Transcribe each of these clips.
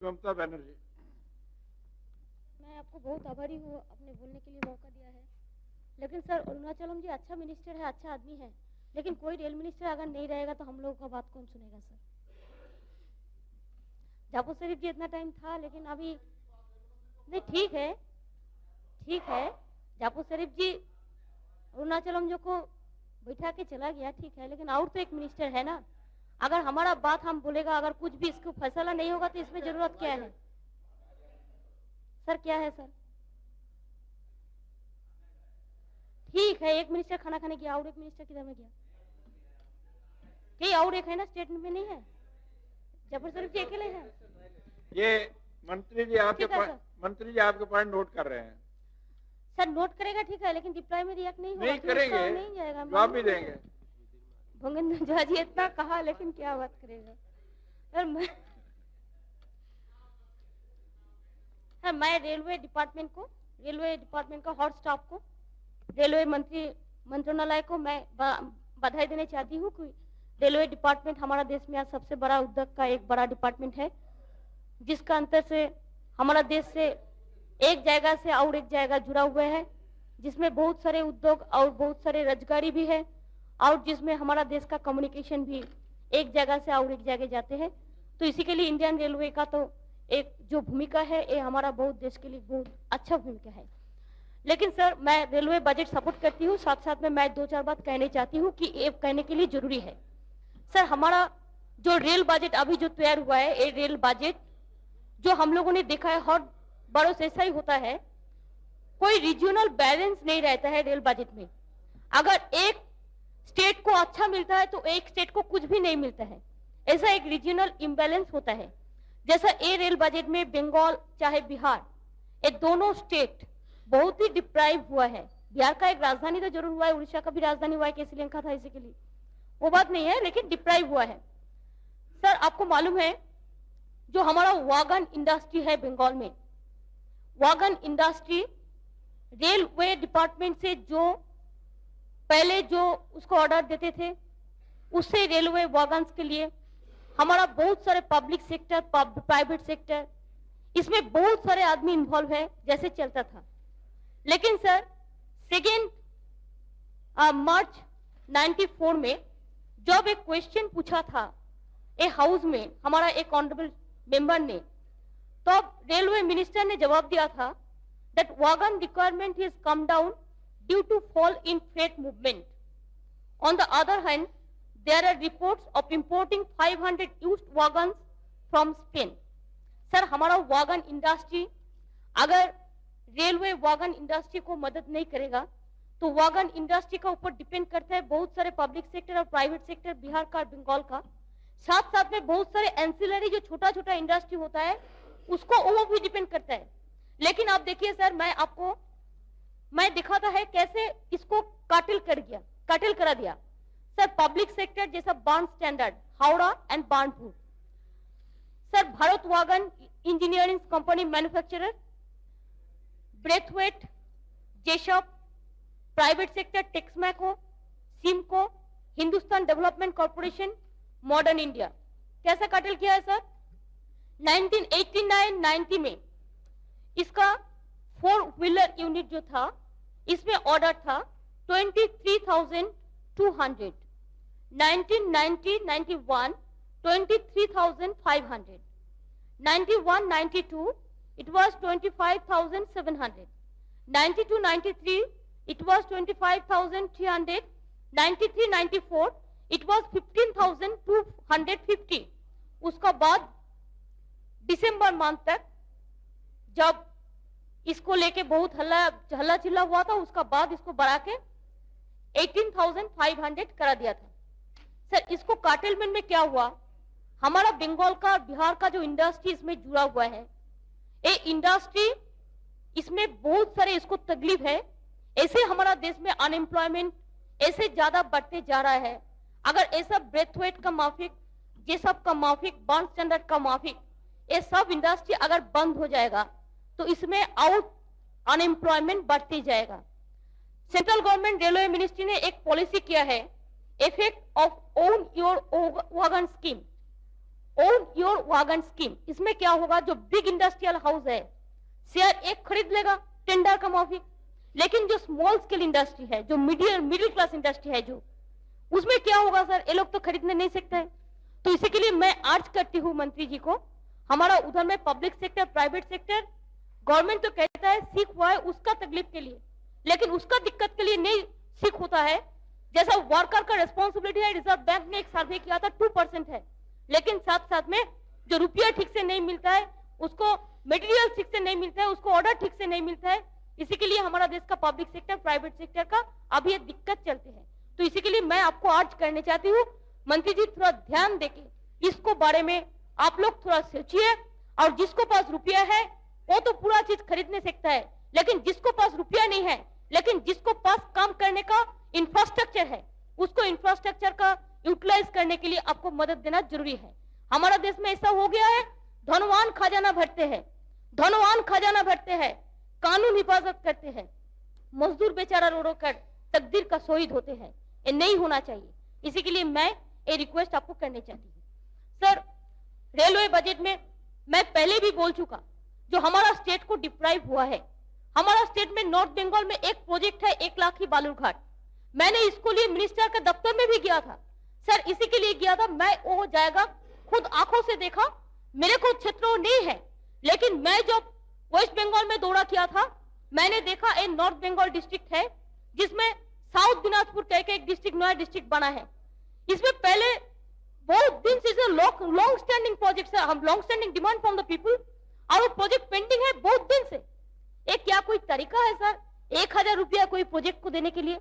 ममता बनर्जी। मैं आपको बहुत आभारी हूँ, आपने बोलने के लिए मौका दिया है। लेकिन सर, अरुणाचलम जी अच्छा मिनिस्टर है, अच्छा आदमी है, लेकिन कोई रेल मिनिस्टर अगर नहीं रहेगा तो हम लोगों का बात कौन सुनेगा सर। जाफर शरीफ जी इतना टाइम था, लेकिन अभी नहीं। ठीक है, ठीक है, जाफर शरीफ जी अरुणाचलम जो को बैठा के चला गया, ठीक है, लेकिन और तो एक मिनिस्टर है ना। अगर हमारा बात हम बोलेगा, अगर कुछ भी इसको फैसला नहीं होगा तो इसमें जरूरत क्या है सर? क्या है सर? ठीक है, एक मिनिस्टर खाना खाने गया और एक मिनिस्टर किधर में गया? कहीं और एक है ना, स्टेट में नहीं है, जाफर शरीफ जी अकेले हैं। ये मंत्री जी आपके पॉइंट नोट कर रहे हैं सर। नोट करेगा, ठीक है, लेकिन रिप्लाई में रिएक्ट नहीं होगा, नहीं करेंगे, नहीं जाएगा, जवाब भी देंगे। भूंगेंद्र झा जी इतना कहा, लेकिन क्या बात करेगा सर। मैं रेलवे डिपार्टमेंट का हॉट स्टाफ को, रेलवे मंत्रालय को मैं बधाई देना चाहती हूँ कि रेलवे डिपार्टमेंट हमारा देश में आज सबसे बड़ा उद्योग का एक बड़ा डिपार्टमेंट है, जिसका अंतर से हमारा देश से एक जगह से और एक जगह जुड़ा हुआ है, जिसमें बहुत सारे उद्योग और बहुत सारे रोजगारी भी है, और जिसमें हमारा देश का कम्युनिकेशन भी एक जगह से और एक जगह जाते हैं। तो इसी के लिए इंडियन रेलवे का तो एक जो भूमिका है, ये हमारा बहुत देश के लिए बहुत अच्छा भूमिका है। लेकिन सर, मैं रेलवे बजट सपोर्ट करती हूँ, साथ साथ में मैं दो चार बात कहने चाहती हूँ कि ये कहने के लिए जरूरी है। सर, हमारा जो रेल बजट अभी जो तैयार हुआ है, ये रेल बजट जो हम लोगों ने देखा है हर बड़ों से ऐसा ही होता है, कोई रीजनल बैलेंस नहीं रहता है रेल बजट में। अगर एक स्टेट को अच्छा मिलता है तो एक स्टेट को कुछ भी नहीं मिलता है, ऐसा एक रीजनल इम्बैलेंस होता है। जैसा ये रेल बजट में बंगाल चाहे बिहार, ये दोनों स्टेट बहुत ही डिप्राइव हुआ है। बिहार का एक राजधानी तो जरूर हुआ है, उड़ीसा का भी राजधानी हुआ है, कि श्रीलंका था, इसी के लिए वो बात नहीं है, लेकिन डिप्राइव हुआ है। सर, आपको मालूम है जो हमारा वागन इंडस्ट्री है बंगाल में, वागन इंडस्ट्री रेलवे डिपार्टमेंट से जो पहले जो उसको ऑर्डर देते थे, उससे रेलवे वागन्स के लिए हमारा बहुत सारे पब्लिक सेक्टर, प्राइवेट सेक्टर, इसमें बहुत सारे आदमी इन्वॉल्व है, जैसे चलता था। लेकिन सर, सेकेंड मार्च 94 में जब एक क्वेश्चन पूछा था ए हाउस में हमारा एक ऑनरेबल मेंबर ने, तो रेलवे मिनिस्टर ने जवाब दिया था that wagon requirement is come down due to fall in freight movement. On the other hand, there are reports of importing 500 used wagons from Spain. Sir, हमारा वागन इंडस्ट्री अगर railway wagon industry को मदद नहीं करेगा तो wagon industry का ऊपर depend करता है बहुत सारे पब्लिक सेक्टर और प्राइवेट सेक्टर, बिहार का, बंगाल का, साथ साथ में बहुत सारे एंसिलरी जो छोटा छोटा इंडस्ट्री होता है उसको वो भी डिपेंड करता है। लेकिन आप देखिए सर, मैं दिखाता है कैसे इसको काटिल करा दिया। सर, पब्लिक सेक्टर जैसा burn standard, Howrah and Burnpur, sir Bharat wagon engineering company manufacturer, Braithwaite, Jessop, private sector Texmaco, Simco, Hindustan development corporation, modern India, कैसा काटिल किया है सर? 1989-90 में इसका 4 व्हीलर यूनिट जो था, इसमें ऑर्डर था 23,200, 1990-91 23,500, 91-92 it was 25,700, 92-93 it was 25,300, 93-94 it was 15,250। उसका बाद दिसंबर मंथ तक जब इसको लेके बहुत हल्ला चिल्ला हुआ था, उसका बाद इसको बढ़ा के 18,500 करा दिया था। सर, इसको कार्टेलमेंट में क्या हुआ, हमारा बंगाल का, बिहार का जो इंडस्ट्री इसमें जुड़ा हुआ है, ये इंडस्ट्री इसमें बहुत सारे इसको तकलीफ है, ऐसे हमारा देश में अनएम्प्लॉयमेंट ऐसे ज्यादा बढ़ते जा रहा है। अगर ऐसा ब्रेथवेट का माफिक, ये सब का माफिक, बॉन्ड स्टैंडर्ड का माफिक, ये सब इंडस्ट्री अगर बंद हो जाएगा तो इसमें आउट अनएम्प्लॉयमेंट बढ़ते जाएगा। सेंट्रल गवर्नमेंट रेलवे मिनिस्ट्री ने एक पॉलिसी किया है, effect of own your wagon scheme. Own your wagon scheme. इसमें क्या होगा, जो बिग इंडस्ट्रियल हाउस है शेयर एक खरीद लेगा टेंडर का माफिक, लेकिन जो स्मॉल स्केल इंडस्ट्री है, जो मिडिल क्लास इंडस्ट्री है, जो उसमें क्या होगा सर, ये लोग तो खरीदने नहीं सकते हैं। तो इसी के लिए मैं अर्ज करती हूँ मंत्री जी को, हमारा उधर में public sector, private sector, government तो कहता है सीख हुआ है उसका तकलीफ के लिए, लेकिन उसका दिक्कत के लिए नहीं सीख होता है। जैसा वर्कर का रिस्पॉन्सिबिलिटी है, रिजर्व बैंक ने एक सर्वे किया था 2% है, लेकिन साथ साथ में जो रुपया ठीक से नहीं मिलता है, उसको मटेरियल ठीक से नहीं मिलता है, उसको ऑर्डर ठीक से नहीं मिलता है। इसी के लिए हमारा देश का पब्लिक सेक्टर, प्राइवेट सेक्टर का अभी ये दिक्कत चलते हैं। तो इसी के लिए मैं आपको अर्ज करने चाहती हूँ मंत्री जी, थोड़ा ध्यान देके इसको बारे में आप लोग थोड़ा सोचिए। और जिसको पास रुपया है वो तो पूरा चीज खरीद नहीं सकता है, लेकिन जिसको पास रुपया नहीं है, लेकिन जिसको पास काम करने का इंफ्रास्ट्रक्चर है, उसको इंफ्रास्ट्रक्चर का यूटिलाइज करने के लिए आपको मदद देना जरूरी है। हमारा देश में ऐसा हो गया है, धनवान खजाना भरते हैं, धनवान खजाना भरते हैं, कानून हिफाजत करते हैं, मजदूर बेचारा रो रो कर तकदीर का शहीद होते हैं। ये नहीं होना चाहिए। इसी के लिए मैं ये रिक्वेस्ट आपको करनी चाहती हूँ। सर, रेलवे बजट में मैं पहले भी बोल चुका, जो हमारा स्टेट को डिप्राइव हुआ है, हमारा स्टेट में नॉर्थ बंगाल में एक प्रोजेक्ट है 1 लाख की बालूरघाट। मैंने इसको लिए मिनिस्टर के दफ्तर में भी गया था सर, इसी के लिए गया था। मैं वो जाएगा खुद आंखों से देखा, मेरे को क्षेत्र नहीं है, लेकिन मैं जब वेस्ट बंगाल में दौरा किया था, मैंने देखा एक नॉर्थ बंगाल डिस्ट्रिक्ट है जिसमें साउथ दिनाजपुर कह के एक डिस्ट्रिक्ट, नया डिस्ट्रिक्ट बना है। इसमें पहले बहुत दिन से लॉन्ग स्टैंडिंग प्रोजेक्ट है, हम long standing demand from the people, और वो प्रोजेक्ट पेंडिंग है बहुत दिन से। एक क्या कोई तरीका है सर 1000 रुपया कोई प्रोजेक्ट को देने के लिए?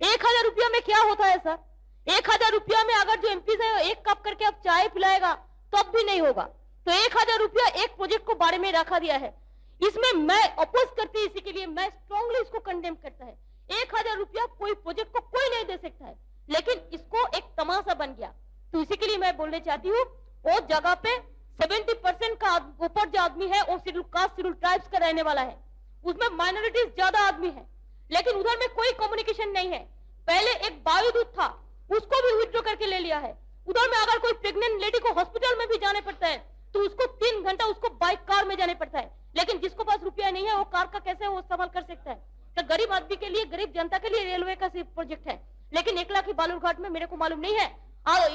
1000 रुपया में क्या होता है सर? 1000 रुपया में अगर जो एमपी है एक कप करके अब चाय पिलाएगा तब भी नहीं होगा। तो 1000 रुपया एक प्रोजेक्ट को बारे में रखा दिया है। इसमें मैं अपोज करती, इसी के लिए मैं स्ट्रांगली इसको कंडेम करता है। 1000 रुपया कोई प्रोजेक्ट को कोई नहीं दे सकता है, लेकिन इसको एक तमाशा बन गया। तो इसी के लिए मैं बोलने चाहती हूँ, वो जगह पे 70% का ऊपर जो आदमी है वो शेड्यूल कास्ट, शेड्यूल ट्राइब्स का रहने वाला है, उसमें माइनॉरिटीज ज्यादा आदमी है, लेकिन उधर में कोई कम्युनिकेशन नहीं है। पहले एक बायोदूत था, उसको भी विथड्रॉ करके ले लिया है। उधर में अगर कोई प्रेग्नेंट लेडी को हॉस्पिटल में भी जाने पड़ता है तो उसको 3 घंटा उसको बाइक कार में जाने पड़ता है, लेकिन जिसको पास रुपया नहीं है वो कार का कैसे वो इस्तेमाल कर सकता है? तो गरीब आदमी के लिए, गरीब जनता के लिए रेलवे का सिर्फ प्रोजेक्ट है, लेकिन 1 लाख की बालूरघाट में मेरे को मालूम नहीं है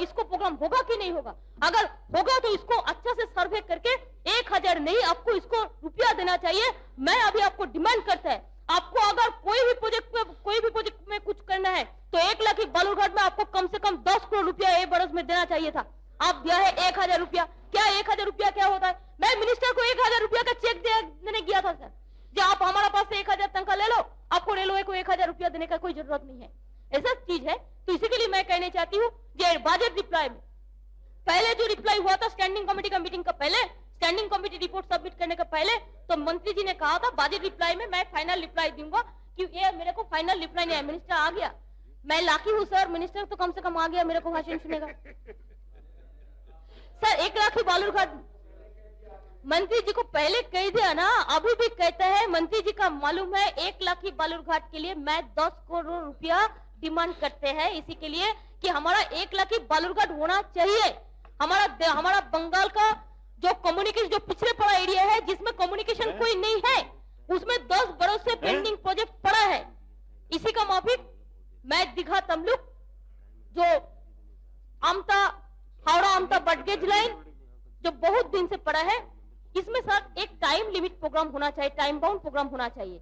इसको प्रोग्राम होगा कि नहीं होगा। अगर होगा तो इसको अच्छा से सर्वे करके 1000 नहीं, आपको इसको रुपया देना चाहिए। मैं अभी आपको डिमांड करता है, आपको अगर कोई भी प्रोजेक्ट में कुछ करना है तो 1 लाख की बालूरघाट में आपको कम से कम 10 करोड़ रुपया एक बरस में देना चाहिए था। आप दिया है 1000 रुपया। क्या 1000 रुपया क्या होता है? मैं मिनिस्टर को 1000 रुपया का चेक देने गया था सर, जो आप हमारा पास से 1000 तनख्वाह ले लो, आपको रेलवे को 1000 रुपया देने का कोई जरूरत नहीं है। ऐसा चीज है। तो इसी के लिए मैं कहना चाहती हूँ, बजट रिप्लाई में पहले जो रिप्लाई हुआ था स्टैंडिंग कमेटी का मीटिंग का पहले, स्टैंडिंग कमेटी रिपोर्ट सबमिट करने का पहले, तो मंत्री जी ने कहा था बजट रिप्लाई में मैं फाइनल रिप्लाई दूंगा, कि ये मेरे को फाइनल रिप्लाई नहीं है। मिनिस्टर आ गया, मैं लाकी हूँ सर, मिनिस्टर तो कम से कम आ गया, मेरे को भाषण सुनेगा सर। 1 लाख की बालूरघाट मंत्री जी को पहले कह दिया ना, अभी भी कहता है। मंत्री जी का मालूम है 1 लाख की बालूरघाट के लिए मैं 10 करोड़ रुपया डिमांड करते हैं, इसी के लिए कि हमारा 1 लाख की बालूरघाट होना चाहिए। हमारा बंगाल का जो कम्युनिकेशन, जो पिछड़े पड़ा एरिया है जिसमें कम्युनिकेशन कोई नहीं है, उसमें 10 बरस से पेंडिंग प्रोजेक्ट पड़ा है। इसी का माफिक मैं दीघा तमलुक, जो आमता हावड़ा आमता बटगेज लाइन जो बहुत दिन से पड़ा है, इसमें सर एक टाइम लिमिट प्रोग्राम होना चाहिए, टाइम बाउंड प्रोग्राम होना चाहिए।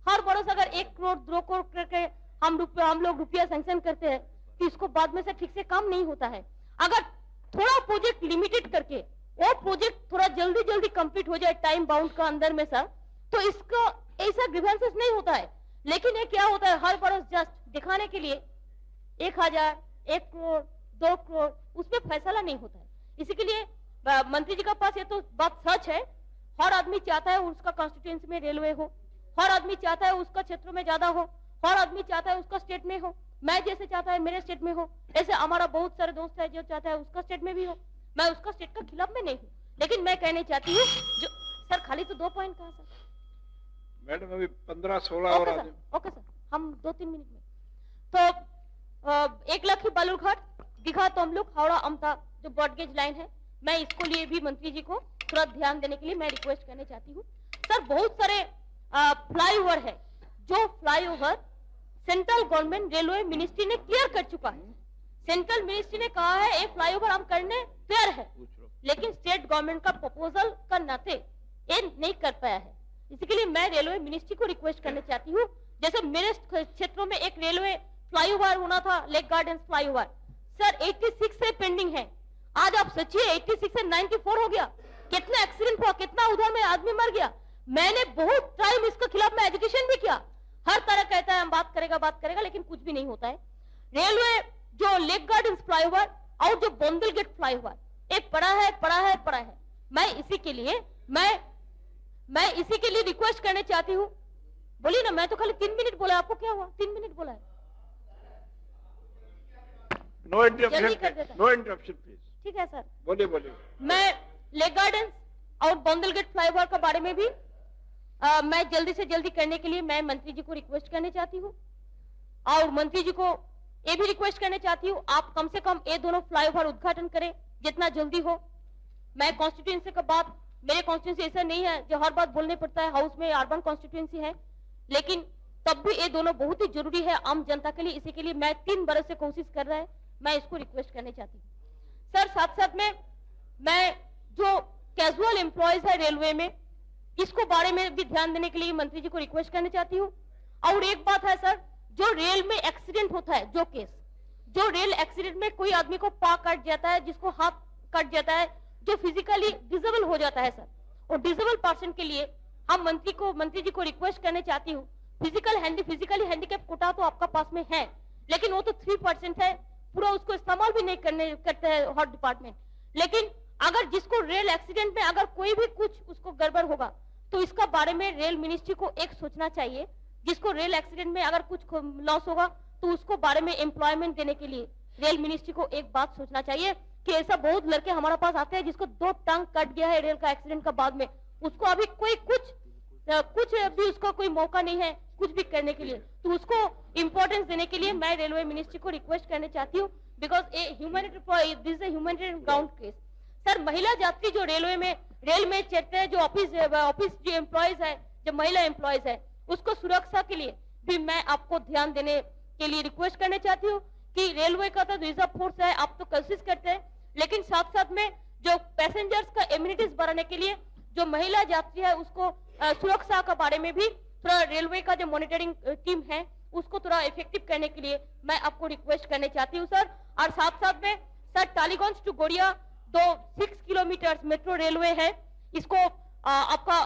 हर बरस अगर 1 करोड़ 2 करोड़ करके हम लोग रुपया सैंक्शन करते हैं तो इसको बाद में से ठीक से काम नहीं होता है। अगर थोड़ा प्रोजेक्ट लिमिटेड करके वो प्रोजेक्ट थोड़ा जल्दी कंप्लीट हो जाए टाइम बाउंड का अंदर में सर, तो इसका ऐसा ग्रीवेंसेस नहीं होता है। लेकिन ये क्या होता है, हर बरस जस्ट दिखाने के लिए 1000, 1 करोड़, 2 करोड़, उसमें फैसला नहीं होता है। इसी के लिए मंत्री जी का पास ये तो बात सच है, हर आदमी चाहता है उसका कॉन्स्टिट्यूएंसी में रेलवे हो, हर आदमी चाहता है उसका क्षेत्र में ज्यादा हो, हर आदमी चाहता है उसका स्टेट में हो। मैं जैसे चाहता है मेरे स्टेट में हो, ऐसे हमारा बहुत सारे दोस्त है जो चाहता है उसका स्टेट में भी हो। मैं उसका स्टेट का खिलाफ में नहीं हूँ, लेकिन मैं कहना चाहती हूँ जो सर खाली तो 2 पॉइंट कहा सर मैडम, अभी 15-16 और ओके सर, हम 2-3 मिनट में। तो 1 लाख की बालूरघाट, दीघा तमलुक हावड़ा अमता जो ब्रॉडगेज लाइन है, मैं इसको लिए भी मंत्री जी को तुरंत ध्यान देने के लिए मैं रिक्वेस्ट करना चाहती हूँ। सर बहुत सारे फ्लाईओवर है, जो flyover central government railway ministry ने क्लियर कर चुका है। सेंट्रल मिनिस्ट्री ने कहा है ये फ्लाईओवर हम करने तैयार है, लेकिन स्टेट गवर्नमेंट का प्रपोजल का नाते ये नहीं कर पाया है। इसी के लिए मैं रेलवे मिनिस्ट्री को रिक्वेस्ट करना चाहती हूँ, जैसे मेरे क्षेत्रों में एक रेलवे फ्लाईओवर होना था, लेक गार्डन फ्लाईओवर, सर 86 से पेंडिंग है। आज आप सोचिए 86 से 94 हो गया, कितना एक्सीडेंट हुआ, कितना उधर में आदमी मर गया। मैंने बहुत टाइम इसके खिलाफ में एजुकेशन भी किया, हर तरह कहता है हम बात करेगा, लेकिन कुछ भी नहीं होता है। रेलवे जो लेक गार्डन फ्लाईओवर और जो बोंदल गेट फ्लाईओवर ये पड़ा है। मैं इसी के लिए रिक्वेस्ट करना चाहती हूँ। बोलिए ना, मैं तो खाली 3 मिनट बोला, आपको क्या हुआ? 3 मिनट बोला है। No interruption please. ठीक है सर, बोलिए। मैं लेक गार्डन और बोंदल गेट फ्लाईओवर के बारे में भी मैं जल्दी से जल्दी करने के लिए मैं मंत्री जी को रिक्वेस्ट करना चाहती हूँ, और मंत्री जी को ये भी रिक्वेस्ट करना चाहती हूँ आप कम से कम ये दोनों फ्लाईओवर उद्घाटन करें जितना जल्दी हो। मैं कॉन्स्टिट्यूंसी का बात, मेरे कॉन्स्टिट्यूंसी ऐसा नहीं है जो हर बात बोलने पड़ता है, हाउस में अर्बन कॉन्स्टिट्यूंसी है, लेकिन तब भी ये दोनों बहुत ही जरूरी है आम जनता के लिए। इसी के लिए मैं 3 बरस से कोशिश कर रहा है, मैं इसको रिक्वेस्ट करना चाहती हूँ। सर साथ में मैं जो कैजुअल एम्प्लॉयज है रेलवे में, इसको बारे में भी ध्यान देने के लिए मंत्री जी को रिक्वेस्ट करना चाहती हूँ। और एक बात है सर, जो रेल में एक्सीडेंट होता है, जो केस, जो रेल एक्सीडेंट में कोई आदमी को पाँव कट जाता है, जिसको हाथ कट जाता है, जो फिजिकली डिसेबल हो जाता है सर, और डिसेबल पर्सन के लिए हम मंत्री जी को रिक्वेस्ट करना चाहती हूँ, फिजिकली हैंडीकैप कोटा तो आपका पास में है, लेकिन वो तो 3% है, पूरा उसको इस्तेमाल भी नहीं करते हैं हॉट डिपार्टमेंट। लेकिन अगर जिसको रेल एक्सीडेंट में अगर कोई भी कुछ उसको गड़बड़ होगा तो इसका बारे में रेल मिनिस्ट्री को एक सोचना चाहिए। जिसको रेल एक्सीडेंट में अगर कुछ लॉस होगा तो उसको बारे में एम्प्लॉयमेंट देने के लिए रेल मिनिस्ट्री को एक बात सोचना चाहिए कि ऐसा बहुत लड़के हमारे पास आते हैं जिसको 2 टांग कट गया है रेल का एक्सीडेंट का बाद में, उसको अभी कोई कुछ भी उसको कोई मौका नहीं है कुछ भी करने के लिए, तो उसको इंपॉर्टेंस देने के लिए मैं रेलवे मिनिस्ट्री को रिक्वेस्ट करना चाहती हूँ, because this is humanitarian ground case. Sir महिला यात्री जो रेल में चलते हैं, जो ऑफिस जो एम्प्लॉयज है, जो महिला एम्प्लॉयज है, उसको सुरक्षा के लिए भी मैं आपको ध्यान देने के लिए रिक्वेस्ट करना चाहती हूँ कि रेलवे का तो रिजर्व फोर्स है, आप तो कोशिश करते हैं, लेकिन साथ साथ में जो पैसेंजर्स का इम्यूनिटीज बढ़ाने के लिए जो महिला यात्री है उसको सुरक्षा के बारे में भी थोड़ा रेलवे का जो मॉनिटरिंग टीम है उसको थोड़ा इफेक्टिव करने के लिए मैं आपको रिक्वेस्ट करना चाहती हूँ सर। और साथ में sir Tollygunge to Garia 6 kilometre metro railway है, इसको आपका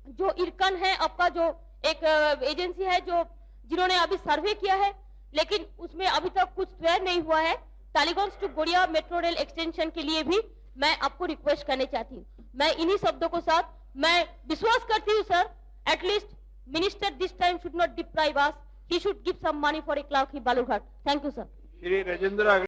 जो इरकन है, आपका जो एक एजेंसी है जो जिन्होंने अभी सर्वे किया है, लेकिन उसमें अभी तक कुछ तैयार नहीं हुआ है। Tollygunge to Garia metro rail extension के लिए भी मैं आपको रिक्वेस्ट करना चाहती हूँ। मैं इन्हीं शब्दों के साथ मैं विश्वास करती हूँ sir, at least minister this time should not deprive us, he should give some money for a cloud he Balurghat. Thank you sir. Shri Rajendra